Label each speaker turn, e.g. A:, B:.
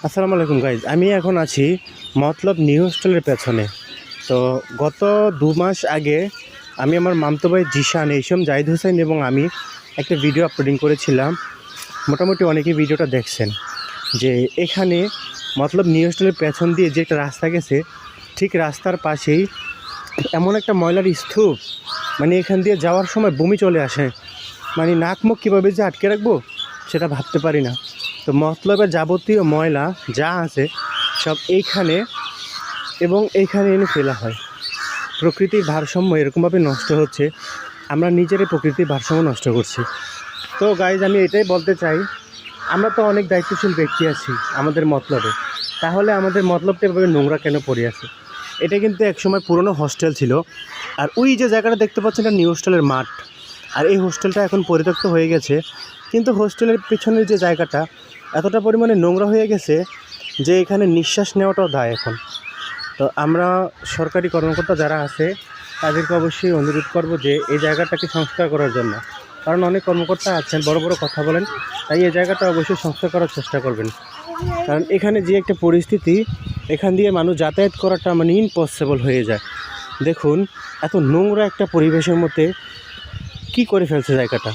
A: আসসালামু আলাইকুম গাইজ, আমি এখন আছি মতলব নিউ হোস্টেলের পেছনে। তো গত 2 মাস আগে আমি আমার মামতো ভাই জিশান, এইসব জাহিদ হোসেন এবং আমি একটা ভিডিও আপলোডিং করেছিলাম। মোটামুটি অনেকেই ভিডিওটা দেখছেন যে এখানে মতলব নিউ হোস্টেলের পেছন দিয়ে যে একটা রাস্তা গেছে, ঠিক রাস্তার পাশেই এমন একটা ময়লার স্তূপ, মানে এখান দিয়ে যাওয়ার সময় বমি চলে আসে। মানে নাক মুখ কীভাবে যে আটকে রাখবো সেটা ভাবতে পারি না। তো মতলবের যাবতীয় ময়লা যা আছে সব এইখানে এবং এইখানে এনে ফেলা হয়। প্রকৃতির ভারসাম্য এরকমভাবে নষ্ট হচ্ছে, আমরা নিজেরাই প্রকৃতির ভারসাম্য নষ্ট করছি। তো গাইজ, আমি এটাই বলতে চাই, আমরা তো অনেক দায়িত্বশীল ব্যক্তি আছি আমাদের মতলবে, তাহলে আমাদের মতলবটা এভাবে নোংরা কেন পড়ে আছে? এটা কিন্তু একসময় পুরনো হস্টেল ছিল, আর ওই যে জায়গাটা দেখতে পাচ্ছেন এটা নিউ হোস্টেলের মাঠ। আর এই হোস্টেলটা এখন পরিত্যক্ত হয়ে গেছে, কিন্তু হোস্টেলের পেছনের যে জায়গাটা এতটা পরিমাণে নোংরা হয়ে গেছে যে এখানে নিঃশ্বাস নেওয়াটাও দায় এখন। তো আমরা সরকারি কর্মকর্তা যারা আছে তাদেরকে অবশ্যই অনুরোধ করব যে এই জায়গাটাকে সংস্কার করার জন্য, কারণ অনেক কর্মকর্তা আছেন বড় বড় কথা বলেন, তাই এই জায়গাটা অবশ্যই সংস্কার করার চেষ্টা করবেন। কারণ এখানে যে একটা পরিস্থিতি, এখান দিয়ে মানুষ যাতায়াত করাটা মানে ইম্পসিবল হয়ে যায়। দেখুন এত নোংরা একটা পরিবেশের মধ্যে কী করে ফেলছে জায়গাটা।